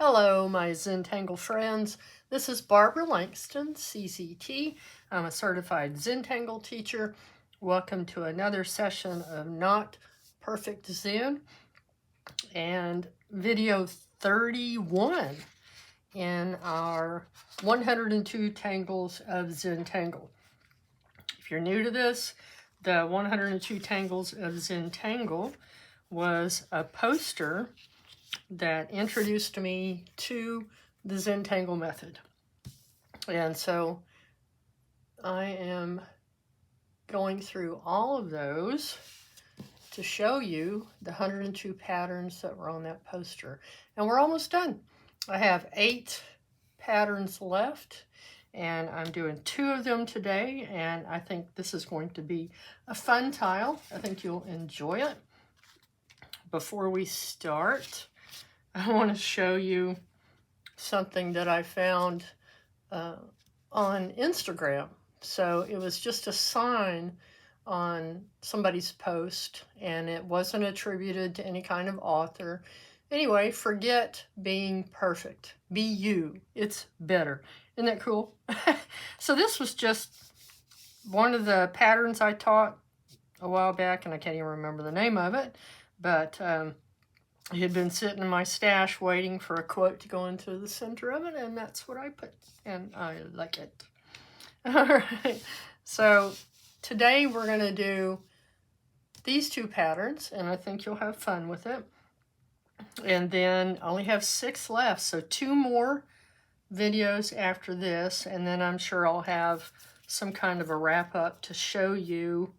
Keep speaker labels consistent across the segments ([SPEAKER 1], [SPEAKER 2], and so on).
[SPEAKER 1] Hello, my Zentangle friends. This is Barbara Langston, CCT. I'm a certified Zentangle teacher. Welcome to another session of Not Perfect Zen and video 31 in our 102 Tangles of Zentangle. If you're new to this, the 102 Tangles of Zentangle was a poster that introduced me to the Zentangle method. And so I am going through all of those to show you the 102 patterns that were on that poster. And we're almost done. I have 8 patterns left, and I'm doing 2 of them today, and I think this is going to be a fun tile. I think you'll enjoy it. Before we start, I want to show you something that I found on Instagram. So it was just a sign on somebody's post, and it wasn't attributed to any kind of author. Anyway, forget being perfect. Be you. It's better. Isn't that cool? So this was just one of the patterns I taught a while back, and I can't even remember the name of it, but it had been sitting in my stash waiting for a quote to go into the center of it, and that's what I put, and I like it. All right, so today we're going to do these 2 patterns, and I think you'll have fun with it. And then I only have 6 left, so 2 more videos after this, and then I'm sure I'll have some kind of a wrap-up to show you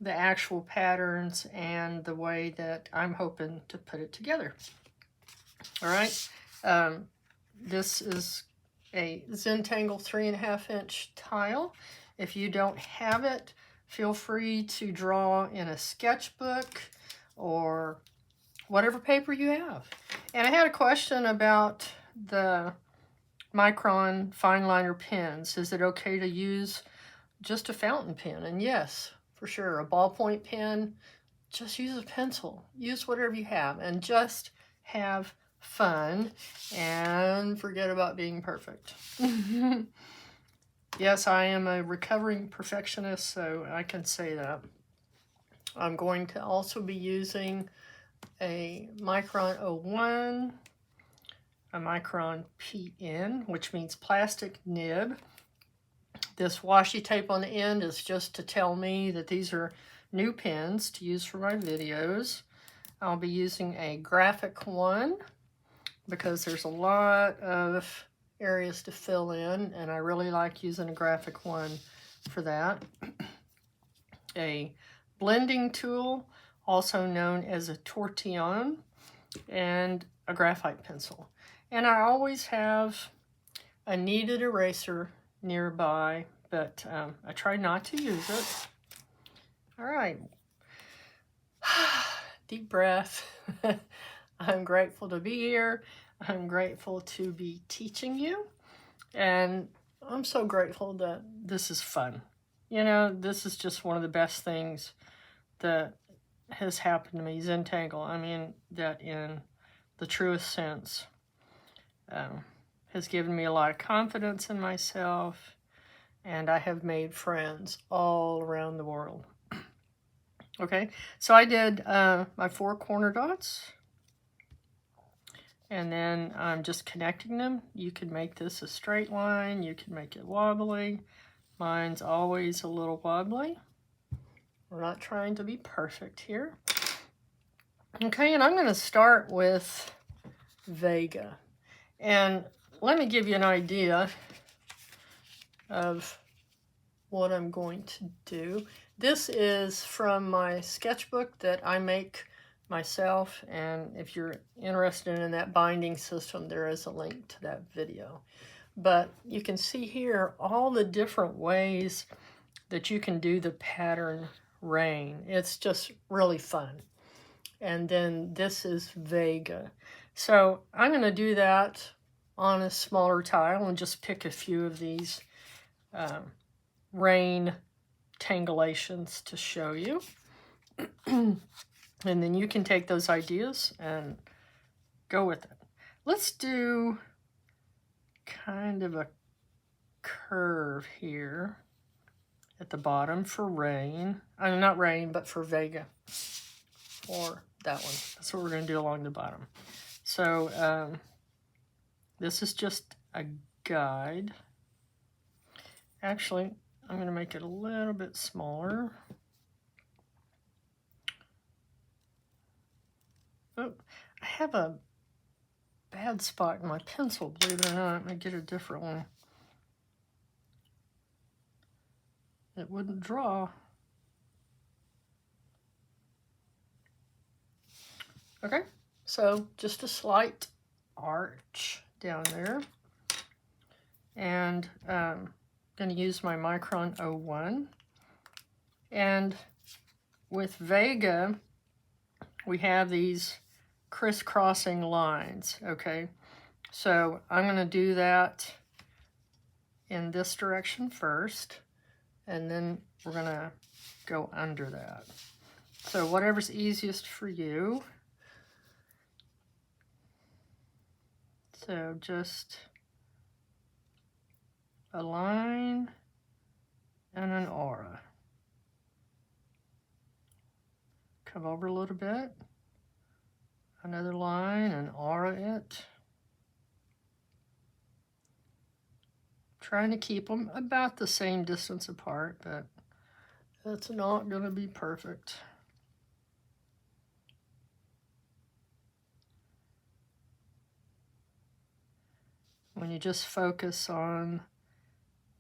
[SPEAKER 1] the actual patterns and the way that I'm hoping to put it together. All right, this is a Zentangle 3.5 inch tile. If you don't have it, feel free to draw in a sketchbook or whatever paper you have. And I had a question about the micron fine liner pens. Is it okay to use just a fountain pen? And yes, for sure, a ballpoint pen, just use a pencil. Use whatever you have and just have fun and forget about being perfect. Yes, I am a recovering perfectionist, so I can say that. I'm going to also be using a Micron 01, a Micron PN, which means plastic nib. This washi tape on the end is just to tell me that these are new pens to use for my videos. I'll be using a graphic one because there's a lot of areas to fill in, and I really like using a graphic one for that. A blending tool, also known as a tortillon, and a graphite pencil. And I always have a kneaded eraser nearby, but I try not to use it. All right. Deep breath. I'm grateful to be here. I'm grateful to be teaching you. And I'm so grateful that this is fun. You know, this is just one of the best things that has happened to me, Zentangle. I mean, that in the truest sense. Has given me a lot of confidence in myself, and I have made friends all around the world. Okay, so I did my 4 corner dots, and then I'm just connecting them. You can make this a straight line, you can make it wobbly. Mine's always a little wobbly. We're not trying to be perfect here. Okay, and I'm going to start with Vega. And let me give you an idea of what I'm going to do. This is from my sketchbook that I make myself, and if you're interested in that binding system, there is a link to that video. But you can see here all the different ways that you can do the pattern Rain. It's just really fun. And then this is Vega. So I'm going to do that on a smaller tile and just pick a few of these rain tangulations to show you. And then you can take those ideas and go with it. Let's do kind of a curve here at the bottom for Rain. Not Rain, but for Vega. Or that one. That's what we're going to do along the bottom. So this is just a guide. Actually, I'm going to make it a little bit smaller. Oh, I have a bad spot in my pencil, believe it or not. I'm going to get a different one. It wouldn't draw. Okay, so just a slight arch down there. And I'm going to use my Micron 01. And with Vega, we have these crisscrossing lines, okay? So I'm going to do that in this direction first, and then we're going to go under that. So whatever's easiest for you. So just a line and an aura. Come over a little bit. Another line and aura it. Trying to keep them about the same distance apart, but it's not going to be perfect. When you just focus on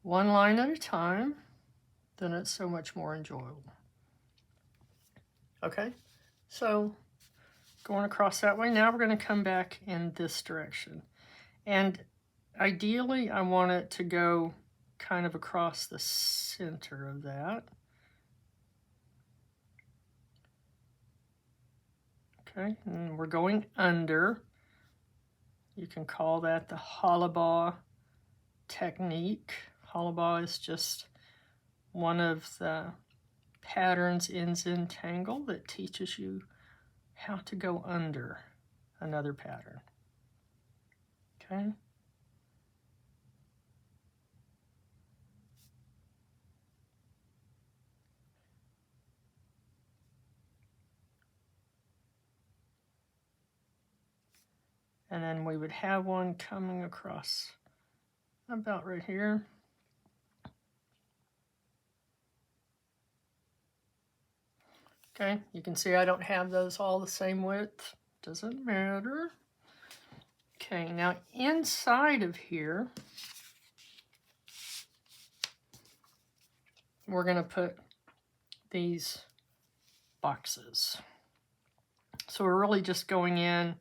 [SPEAKER 1] one line at a time, then it's so much more enjoyable. Okay, so going across that way. Now we're going to come back in this direction. And ideally, I want it to go kind of across the center of that. Okay, and we're going under. You can call that the hollowbaugh technique. Hollowbaugh is just one of the patterns in Zentangle that teaches you how to go under another pattern. Okay. And then we would have one coming across about right here. Okay, you can see I don't have those all the same width. Doesn't matter. Okay, now inside of here, we're going to put these boxes. So we're really just going in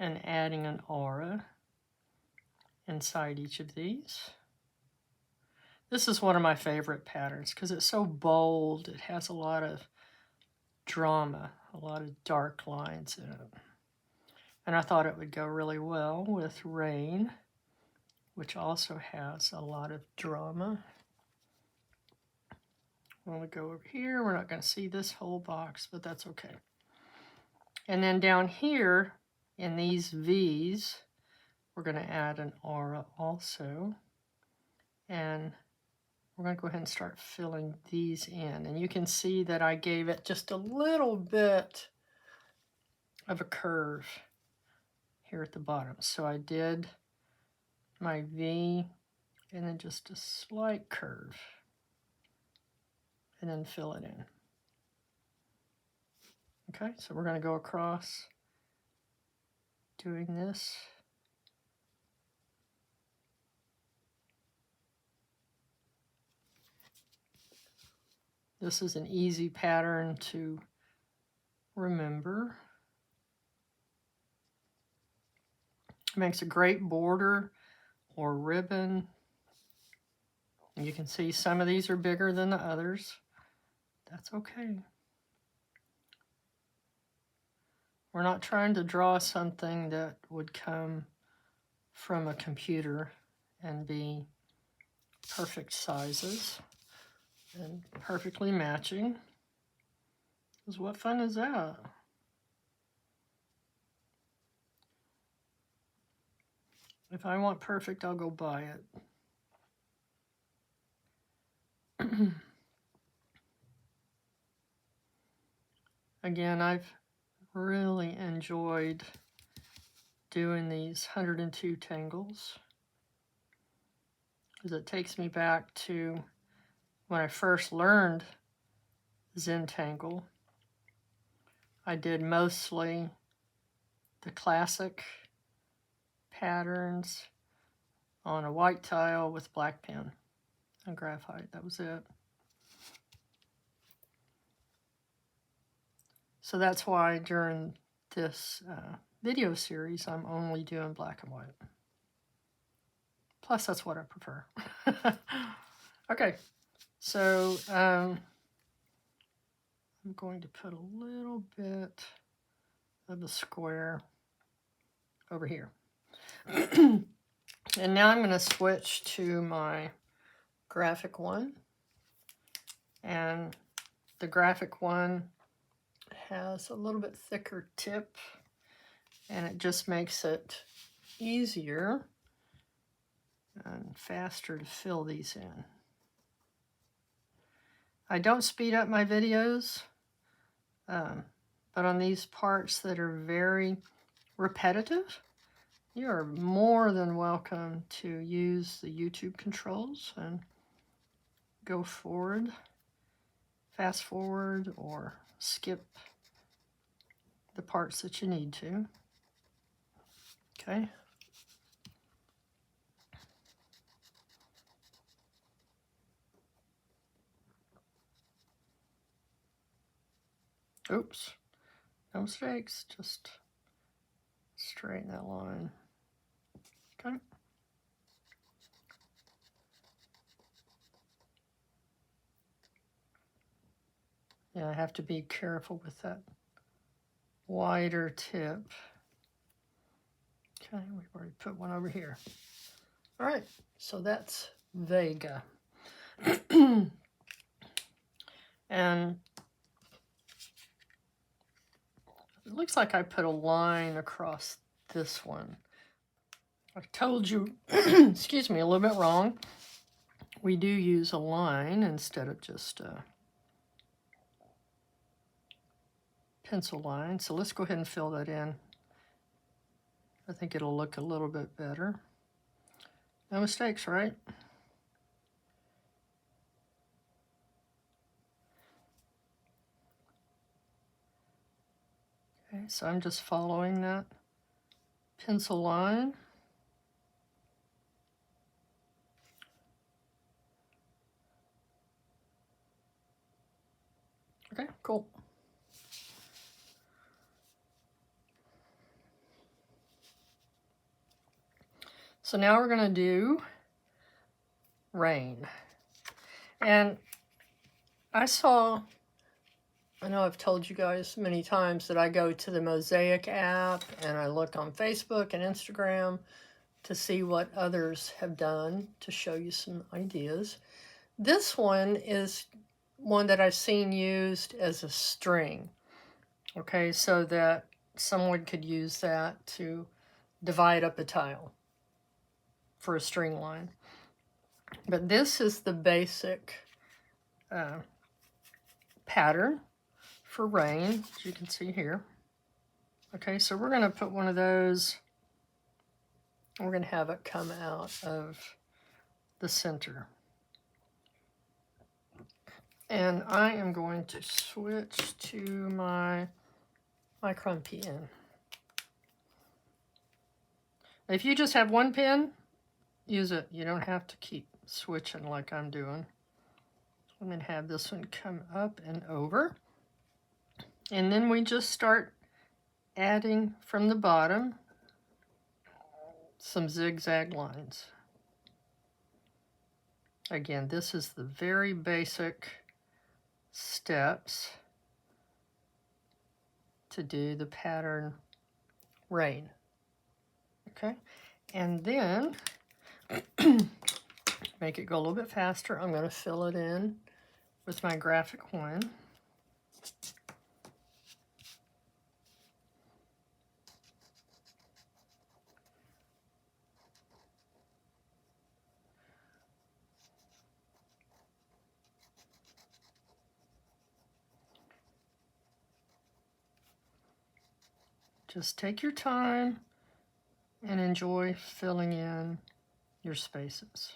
[SPEAKER 1] and adding an aura inside each of these. This is one of my favorite patterns because it's so bold. It has a lot of drama, a lot of dark lines in it. And I thought it would go really well with Rain, which also has a lot of drama. When we go over here, we're not going to see this whole box, but that's okay. And then down here in these V's, we're going to add an aura also. And we're going to go ahead and start filling these in. And you can see that I gave it just a little bit of a curve here at the bottom. So I did my V and then just a slight curve. And then fill it in. Okay, so we're going to go across doing this. This is an easy pattern to remember. It makes a great border or ribbon. And you can see some of these are bigger than the others. That's okay. We're not trying to draw something that would come from a computer and be perfect sizes and perfectly matching. Because what fun is that? If I want perfect, I'll go buy it. Again, I've really enjoyed doing these 102 tangles because it takes me back to when I first learned Zentangle. I did mostly the classic patterns on a white tile with black pen and graphite. That was it. So that's why during this video series, I'm only doing black and white. Plus, that's what I prefer. Okay, so I'm going to put a little bit of the square over here. And now I'm going to switch to my graphic one. And the graphic one has a little bit thicker tip, and it just makes it easier and faster to fill these in. I don't speed up my videos, but on these parts that are very repetitive, you are more than welcome to use the YouTube controls and go forward, fast forward, or skip the parts that you need to. Okay. Oops, no mistakes, just straighten that line. Okay. Yeah, I have to be careful with that wider tip. Okay, we've already put one over here. All right, so that's Vega. And it looks like I put a line across this one. I told you, excuse me, a little bit wrong. We do use a line instead of just a pencil line. So let's go ahead and fill that in. I think it'll look a little bit better. No mistakes, right? Okay, so I'm just following that pencil line. Okay, cool. So now we're going to do Rain. And I know I've told you guys many times that I go to the Mosaic app and I look on Facebook and Instagram to see what others have done to show you some ideas. This one is one that I've seen used as a string. Okay, so that someone could use that to divide up a tile for a string line. But this is the basic pattern for Rain, as you can see here. Okay, so we're going to put one of those, we're going to have it come out of the center. And I am going to switch to my micron pen. If you just have one pen, use it. You don't have to keep switching like I'm doing. I'm going to have this one come up and over. And then we just start adding from the bottom some zigzag lines. Again, this is the very basic steps to do the pattern Rain. Okay, and then make it go a little bit faster. I'm going to fill it in with my graphic one. Just take your time and enjoy filling in your spaces.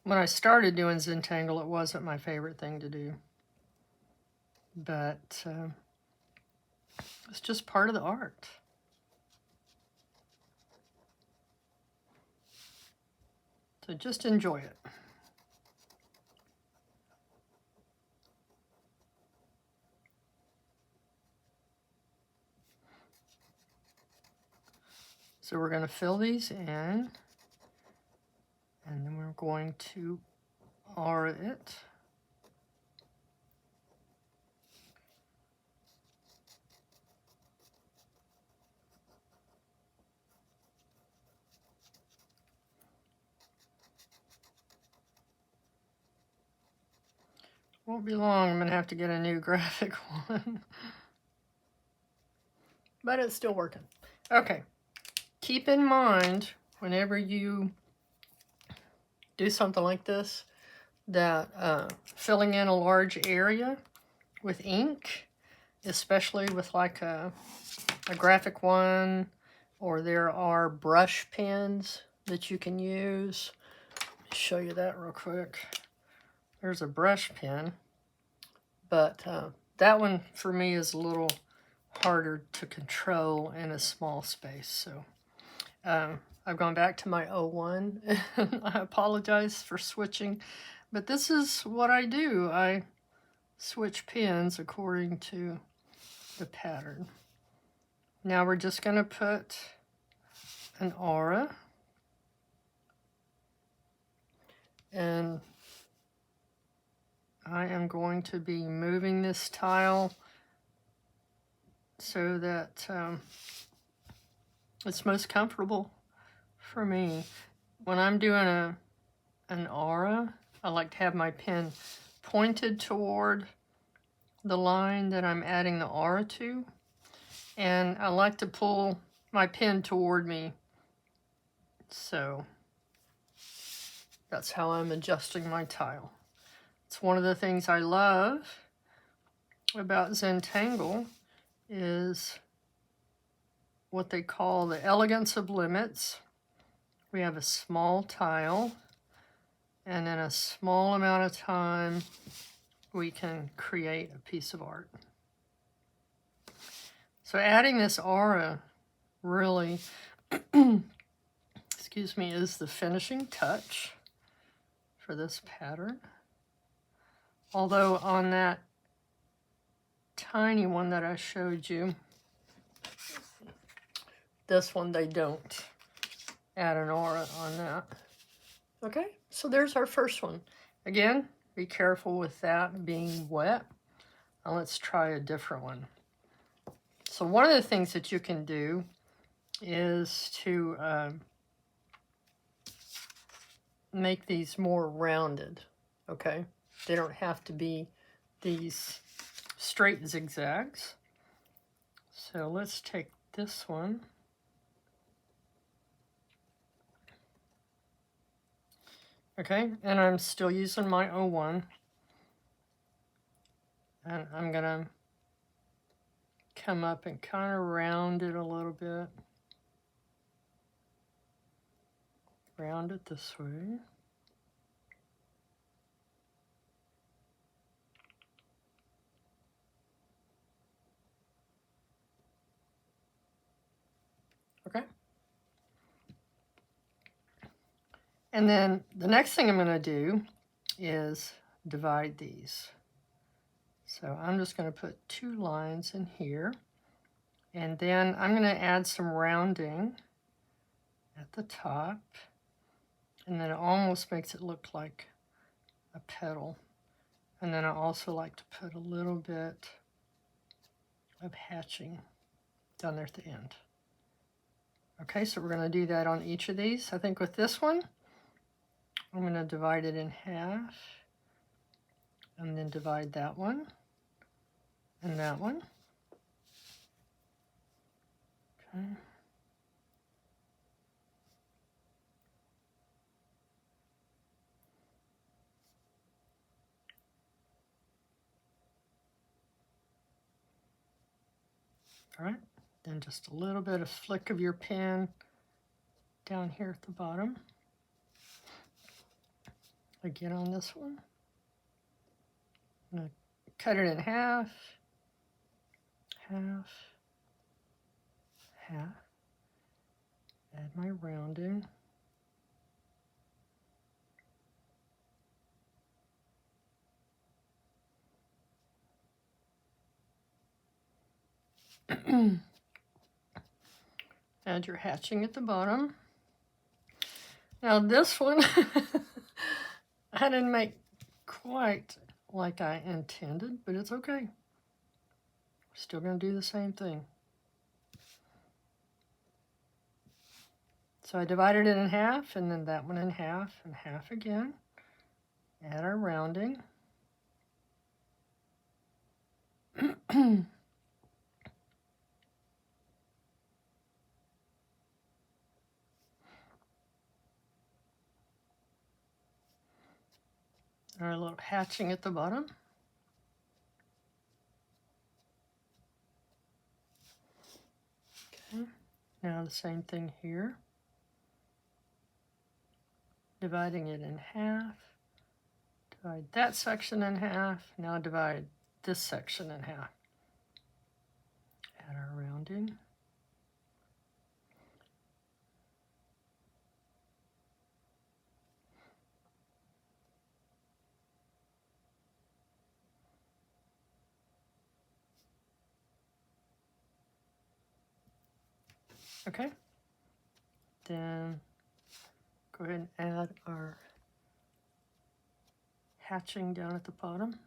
[SPEAKER 1] When I started doing Zentangle, it wasn't my favorite thing to do. But it's just part of the art. So just enjoy it. So we're going to fill these in, and then we're going to aura it. Won't be long, I'm going to have to get a new graphic one. But it's still working. Okay, keep in mind whenever you do something like this, that filling in a large area with ink, especially with like a graphic one, or there are brush pens that you can use. Let me show you that real quick. There's a brush pen, but that one for me is a little harder to control in a small space. So I've gone back to my 01, and I apologize for switching, but this is what I do. I switch pens according to the pattern. Now we're just going to put an aura, and I am going to be moving this tile so that it's most comfortable for me. When I'm doing an aura, I like to have my pen pointed toward the line that I'm adding the aura to, and I like to pull my pen toward me, so that's how I'm adjusting my tile. It's one of the things I love about Zentangle is what they call the elegance of limits. We have a small tile, and in a small amount of time, we can create a piece of art. So adding this aura really, excuse me, is the finishing touch for this pattern. Although on that tiny one that I showed you, this one they don't add an aura on that. Okay, so there's our first one. Again, be careful with that being wet. Now let's try a different one. So one of the things that you can do is to make these more rounded, okay? They don't have to be these straight zigzags. So let's take this one. Okay, and I'm still using my 01. And I'm gonna come up and kind of round it a little bit. Round it this way. Okay. And then the next thing I'm going to do is divide these. So I'm just going to put 2 lines in here. And then I'm going to add some rounding at the top. And then it almost makes it look like a petal. And then I also like to put a little bit of hatching down there at the end. Okay, so we're going to do that on each of these. I think with this one, I'm going to divide it in half, and then divide that one, and that one. Okay. All right, then just a little bit of flick of your pen down here at the bottom. Again on this one. I'm going to cut it in half, half, half. Add my rounding. Add your hatching at the bottom. Now this one, I didn't make quite like I intended, but it's okay. We're still going to do the same thing. So I divided it in half, and then that one in half, and half again. Add our rounding. Our little hatching at the bottom. Okay, now the same thing here. Dividing it in half. Divide that section in half. Now divide this section in half. Add our rounding. Okay, then go ahead and add our hatching down at the bottom.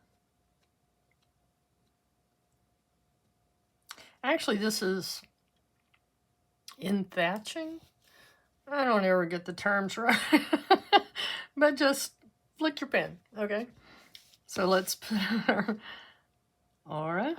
[SPEAKER 1] Actually, this is in thatching. I don't ever get the terms right, but just flick your pen, okay? So let's put our aura.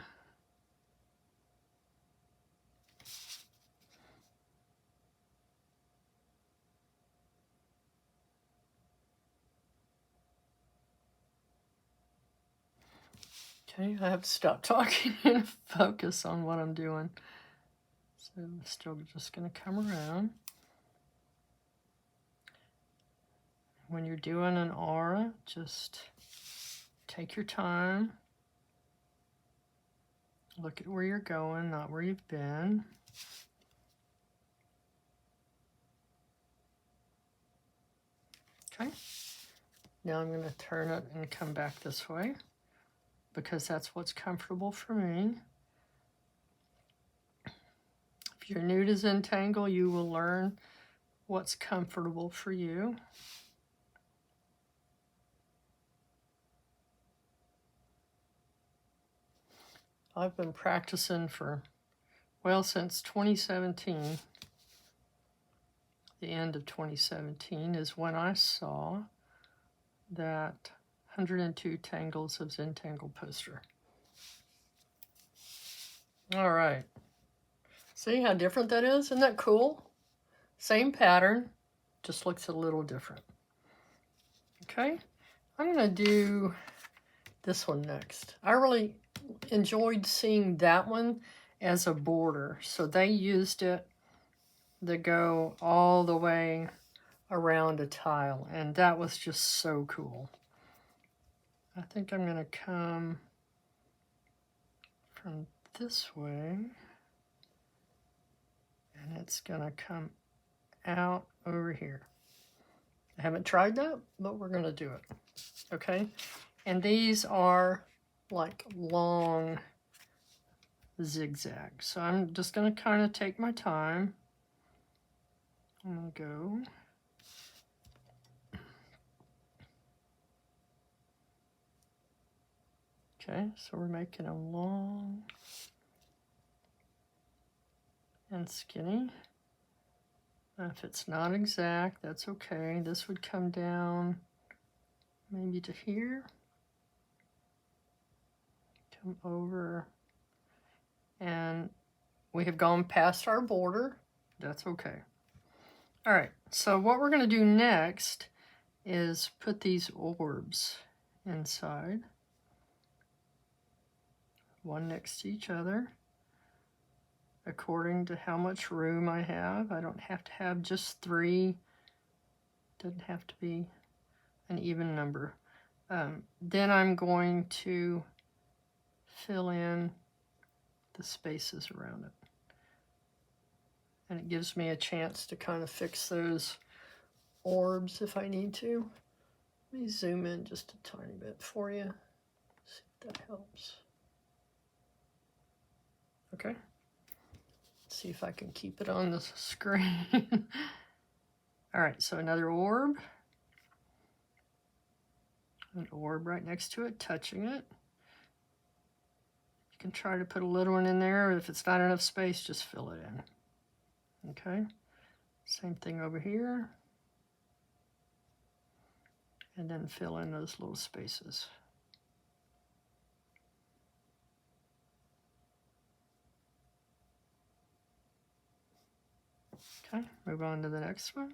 [SPEAKER 1] Okay, I have to stop talking and focus on what I'm doing. So I'm still just going to come around. When you're doing an aura, just take your time. Look at where you're going, not where you've been. Okay, now I'm going to turn it and come back this way, because that's what's comfortable for me. If you're new to Zentangle, you will learn what's comfortable for you. I've been practicing for, well, since 2017. The end of 2017 is when I saw that 102 Tangles of Zentangle poster. All right. See how different that is? Isn't that cool? Same pattern, just looks a little different. Okay, I'm going to do this one next. I really enjoyed seeing that one as a border. So they used it to go all the way around a tile, and that was just so cool. I think I'm going to come from this way, and it's going to come out over here. I haven't tried that, but we're going to do it. Okay, and these are like long zigzags. So I'm just going to kind of take my time. I'm going to go. Okay, so we're making them long and skinny. If it's not exact, that's okay. This would come down maybe to here. Come over. And we have gone past our border. That's okay. All right, so what we're going to do next is put these orbs inside, one next to each other. according to how much room I have. I don't have to have just 3. Doesn't have to be an even number. Then I'm going to fill in the spaces around it. And it gives me a chance to kind of fix those orbs if I need to. Let me zoom in just a tiny bit for you. See if that helps. Okay. Let's see if I can keep it on the screen. All right, so another orb. An orb right next to it, touching it. You can try to put a little one in there, or if it's not enough space, just fill it in. Okay, same thing over here. And then fill in those little spaces. Okay, move on to the next one.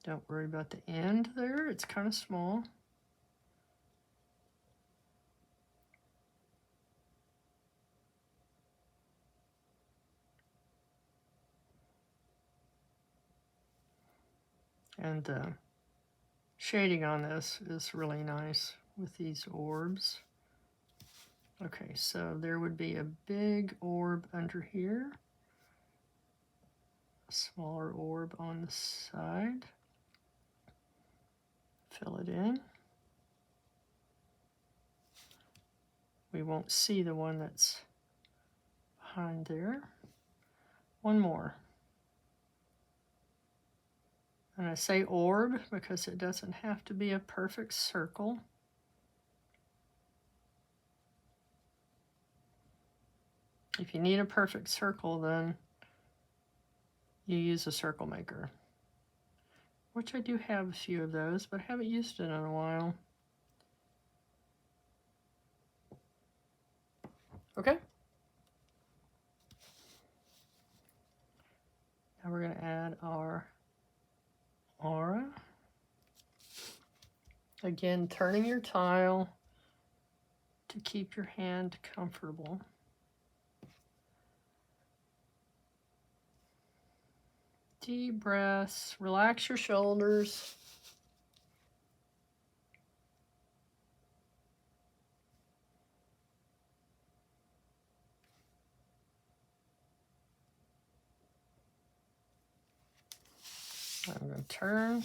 [SPEAKER 1] Don't worry about the end there, it's kind of small. And the shading on this is really nice with these orbs. Okay, so there would be a big orb under here, a smaller orb on the side. Fill it in. We won't see the one that's behind there. One more. And I say orb because it doesn't have to be a perfect circle. If you need a perfect circle, then you use a circle maker, which I do have a few of those, but I haven't used it in a while. Okay. Now we're going to add our aura. Again, turning your tile to keep your hand comfortable. Deep breaths, relax your shoulders. I'm going to turn.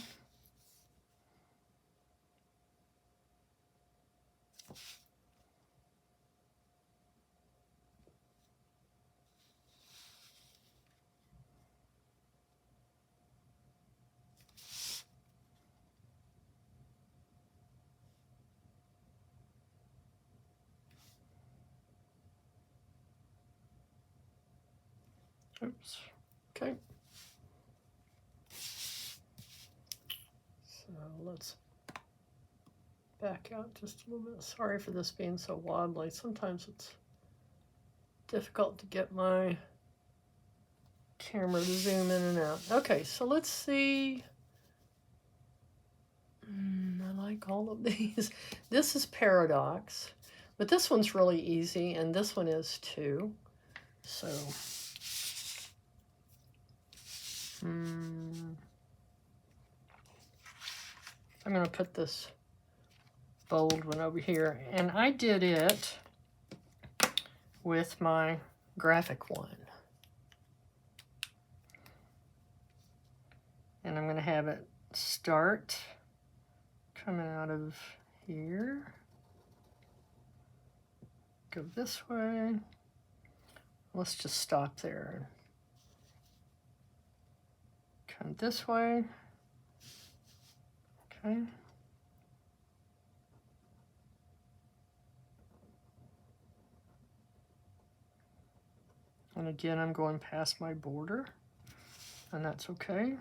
[SPEAKER 1] Oops. Okay. So let's back out just a little bit. Sorry for this being so wobbly. Sometimes it's difficult to get my camera to zoom in and out. Okay, so let's see. I like all of these. This is Paradox, but this one's really easy, and this one is too. So, I'm going to put this bold one over here, and I did it with my graphic one. And I'm going to have it start coming out of here, go this way. Let's just stop there. Come this way. Okay. And again, I'm going past my border, and that's okay.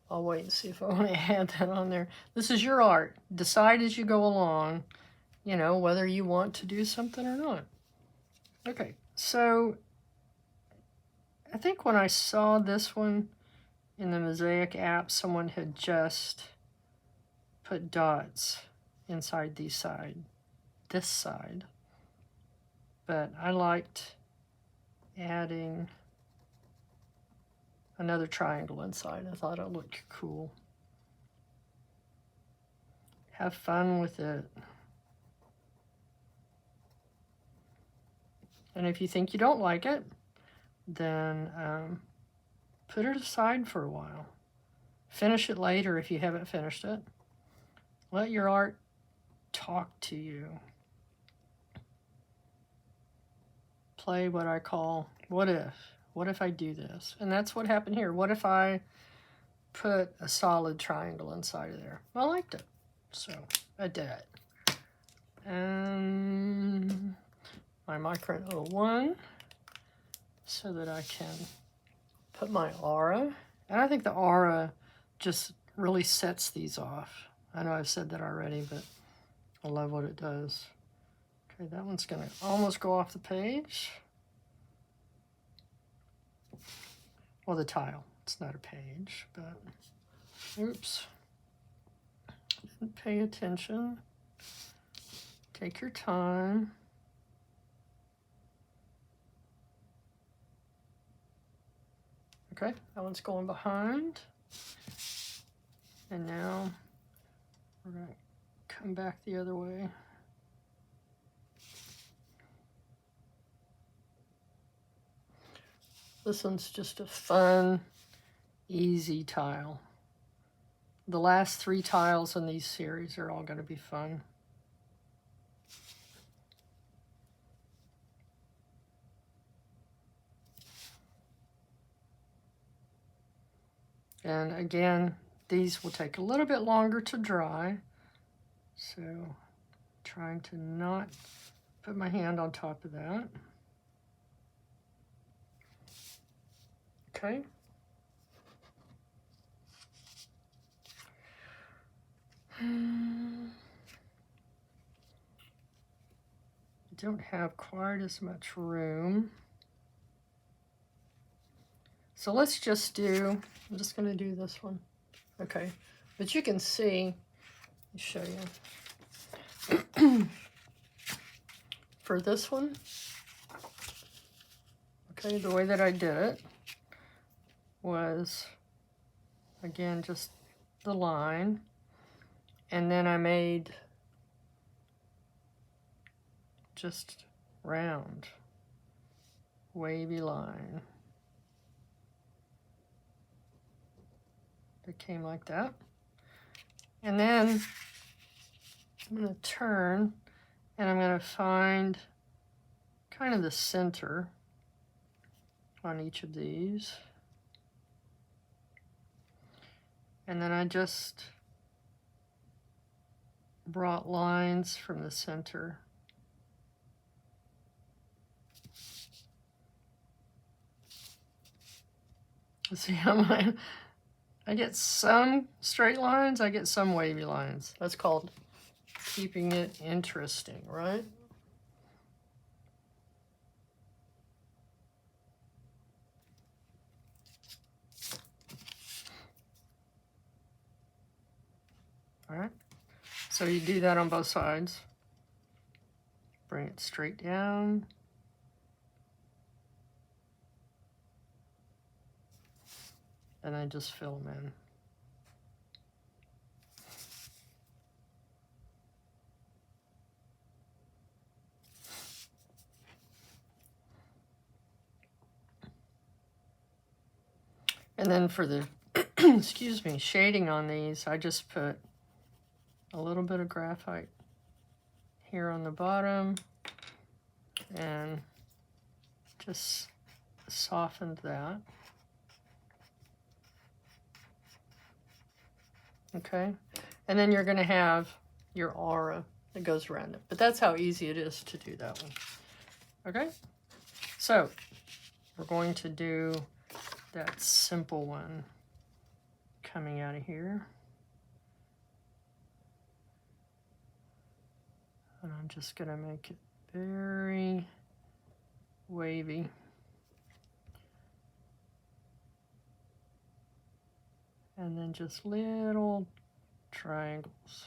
[SPEAKER 1] I'll wait and see if I want to add that on there. This is your art. Decide as you go along you know, whether you want to do something or not. Okay, so I think when I saw this one in the Mosaic app, someone had just put dots inside this side. But I liked adding another triangle inside. I thought it looked cool. Have fun with it. And if you think you don't like it, then put it aside for a while. Finish it later if you haven't finished it. Let your art talk to you. Play what I call, what if? What if I do this? And that's what happened here. What if I put a solid triangle inside of there? I liked it, so I did it. And my Micron 01 so that I can put my aura. And I think the aura just really sets these off. I know I've said that already, but I love what it does. Okay, that one's gonna almost go off the page. Well, the tile, it's not a page, but oops. Didn't pay attention. Take your time. Okay, that one's going behind. And now we're going to come back the other way. This one's just a fun, easy tile. The last 3 tiles in these series are all going to be fun. And again, these will take a little bit longer to dry. So trying to not put my hand on top of that. Okay. I don't have quite as much room. So let's just do, I'm just going to do this one. Okay, but you can see, let me show you. For this one, okay, the way that I did it was, again, just the line. And then I made just round, wavy line. It came like that. And then I'm going to turn and I'm going to find kind of the center on each of these. And then I just brought lines from the center. See how I get some straight lines, I get some wavy lines. That's called keeping it interesting, right? All right, so you do that on both sides. Bring it straight down. And I just fill them in. And then for the, excuse me, shading on these, I just put a little bit of graphite here on the bottom and just softened that. Okay, and then you're going to have your aura that goes around it. But that's how easy it is to do that one. Okay, so we're going to do that simple one coming out of here. And I'm just going to make it very wavy. And then just little triangles.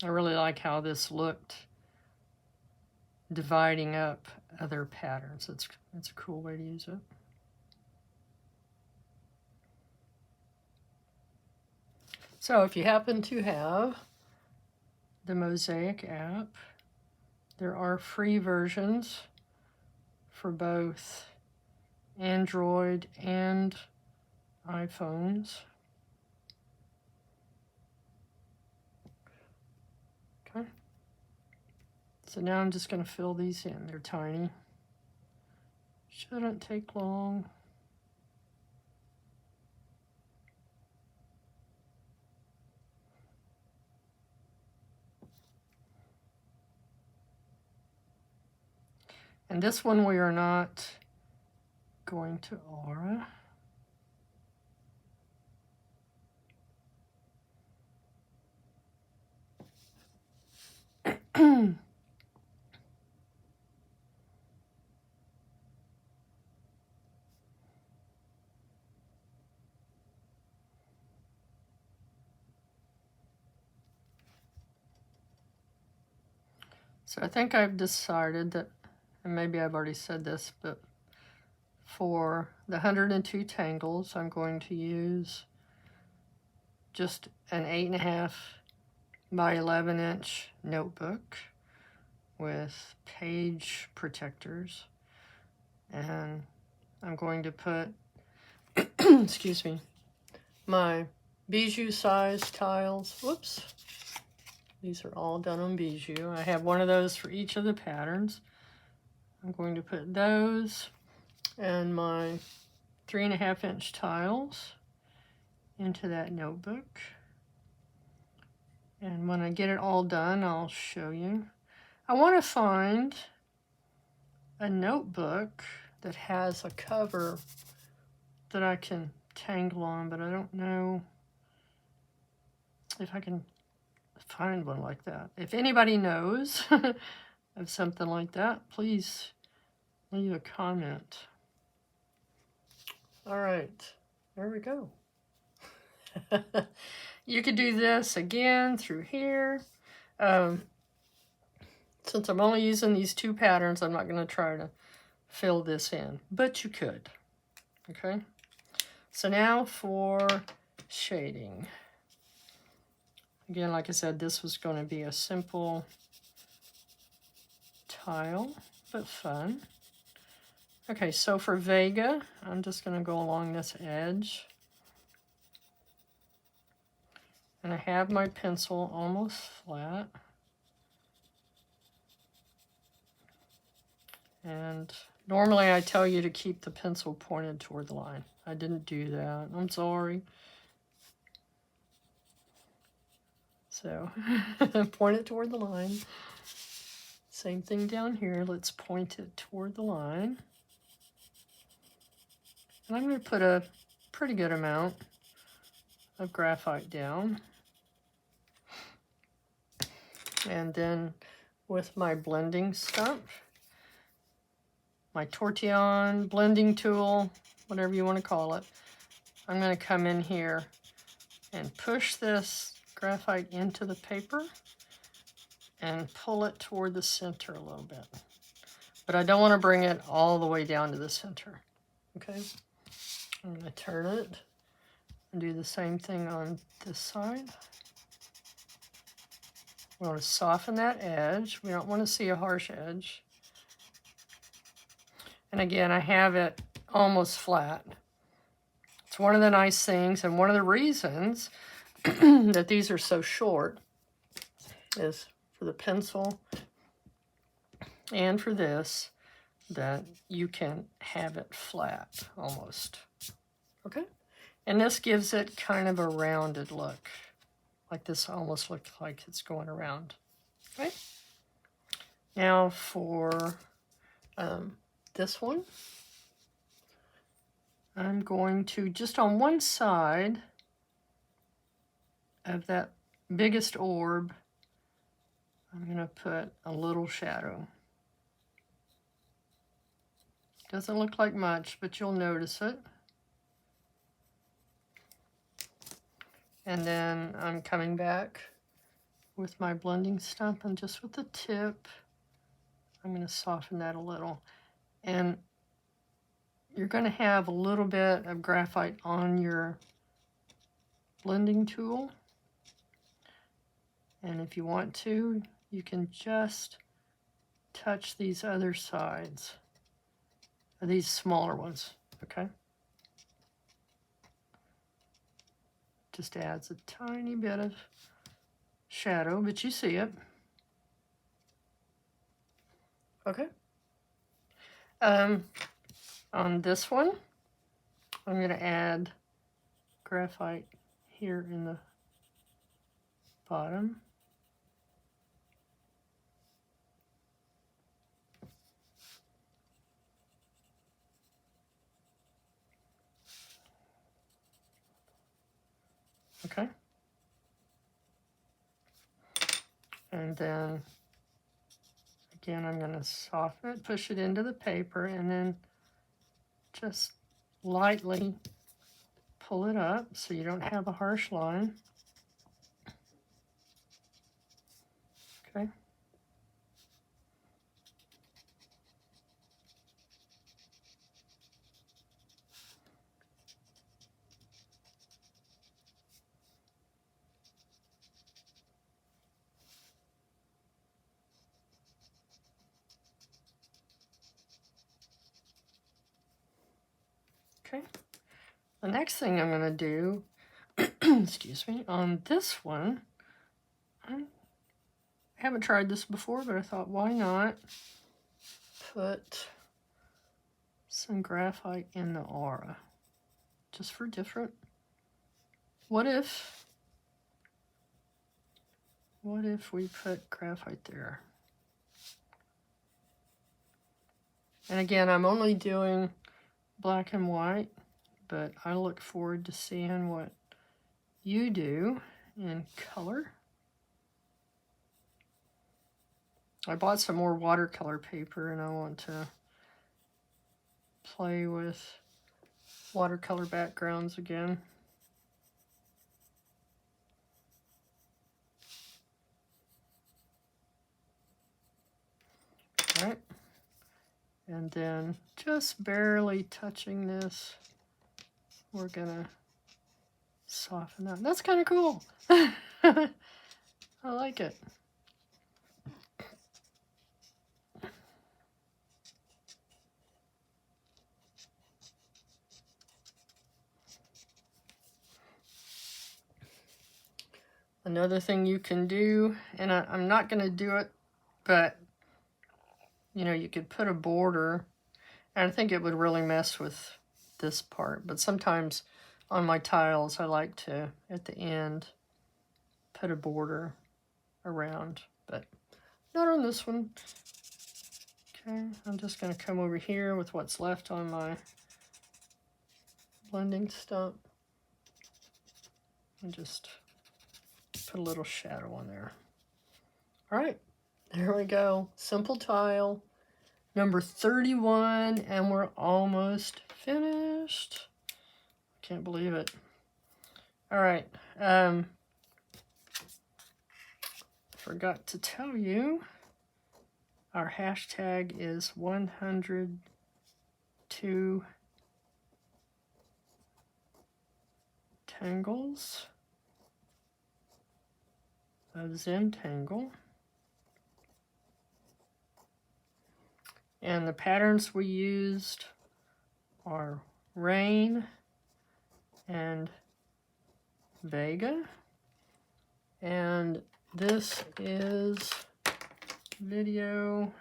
[SPEAKER 1] I really like how this looked dividing up other patterns. It's a cool way to use it. So if you happen to have the Mosaic app, there are free versions for both Android and iPhones. Okay. So now I'm just going to fill these in. They're tiny. Shouldn't take long. And this one we are not going to aura. So I think I've decided that, and maybe I've already said this, but for the 102 tangles, I'm going to use just an 8.5 by 11 inch notebook with page protectors. And I'm going to put, excuse me, my bijou size tiles. Whoops. These are all done on bijou. I have one of those for each of the patterns. I'm going to put those and my 3.5 inch tiles into that notebook. And when I get it all done, I'll show you. I want to find a notebook that has a cover that I can tangle on, but I don't know if I can find one like that. If anybody knows of something like that, please leave a comment. All right, there we go. You could do this again through here. Since I'm only using these two patterns, I'm not going to try to fill this in, but you could. Okay, so now for shading. Again, like I said, this was going to be a simple tile, but fun. Okay, so for Vega, I'm just going to go along this edge. And I have my pencil almost flat. And normally I tell you to keep the pencil pointed toward the line. I didn't do that. I'm sorry. So, point it toward the line. Same thing down here. Let's point it toward the line. And I'm going to put a pretty good amount of graphite down. And then with my blending stump, my tortillon blending tool, whatever you want to call it, I'm going to come in here and push this graphite into the paper and pull it toward the center a little bit. But I don't want to bring it all the way down to the center. Okay, I'm going to turn it and do the same thing on this side. We want to soften that edge. We don't want to see a harsh edge. And again, I have it almost flat. It's one of the nice things, and one of the reasons that these are so short is for the pencil and for this, that you can have it flat almost. Okay? And this gives it kind of a rounded look. Like this almost looks like it's going around. Okay? Now for this one, I'm going to, just on one side of that biggest orb, I'm going to put a little shadow. Doesn't look like much, but you'll notice it. And then I'm coming back with my blending stump, and just with the tip, I'm going to soften that a little. And you're going to have a little bit of graphite on your blending tool. And if you want to, you can just touch these other sides, these smaller ones, okay? Just adds a tiny bit of shadow, but you see it. Okay. On this one, I'm going to add graphite here in the bottom. Okay. And then, again, I'm going to soften it, push it into the paper, and then just lightly pull it up so you don't have a harsh line. Okay. Okay. The next thing I'm going to do, excuse me, on this one, I haven't tried this before, but I thought, why not put some graphite in the aura, just for different. What if we put graphite there? And again, I'm only doing black and white, but I look forward to seeing what you do in color. I bought some more watercolor paper, and I want to play with watercolor backgrounds again. All right. And then just barely touching this, we're gonna soften that. That's kind of cool. I like it. Another thing you can do, and I'm not going to do it, but you know, you could put a border, and I think it would really mess with this part, but sometimes on my tiles I like to, at the end, put a border around, but not on this one. Okay, I'm just going to come over here with what's left on my blending stump and just put a little shadow on there. All right, there we go. Simple tile number 31, and we're almost finished. Can't believe it. All right, forgot to tell you, our hashtag is 102 Tangles of Zentangle. And the patterns we used are Rain and Vega. And this is video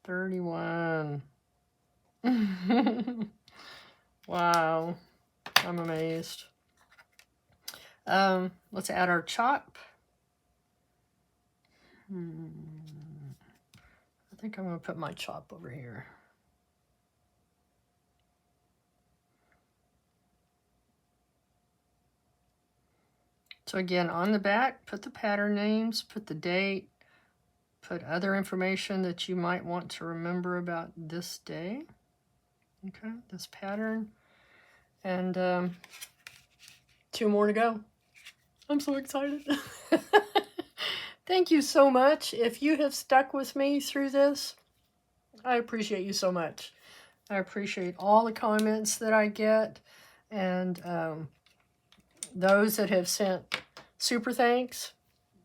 [SPEAKER 1] 31. Wow, I'm amazed. Let's add our chalk. I think I'm going to put my chop over here. So again, on the back, put the pattern names, put the date, put other information that you might want to remember about this day. Okay, this pattern. And 2 more to go. I'm so excited. Thank you so much. If you have stuck with me through this, I appreciate you so much. I appreciate all the comments that I get, and those that have sent super thanks,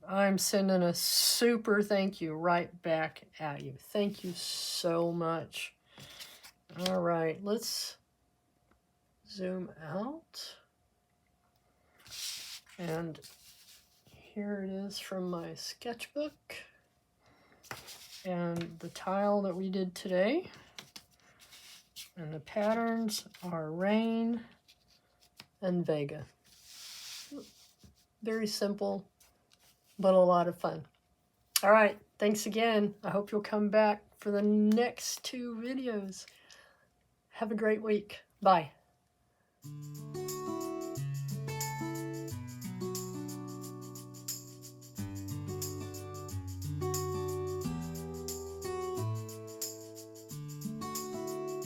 [SPEAKER 1] I'm sending a super thank you right back at you. Thank you so much. All right, let's zoom out. And here it is from my sketchbook. And the tile that we did today. And the patterns are Rain and Vega. Very simple, but a lot of fun. All right, thanks again. I hope you'll come back for the next 2 videos. Have a great week. Bye.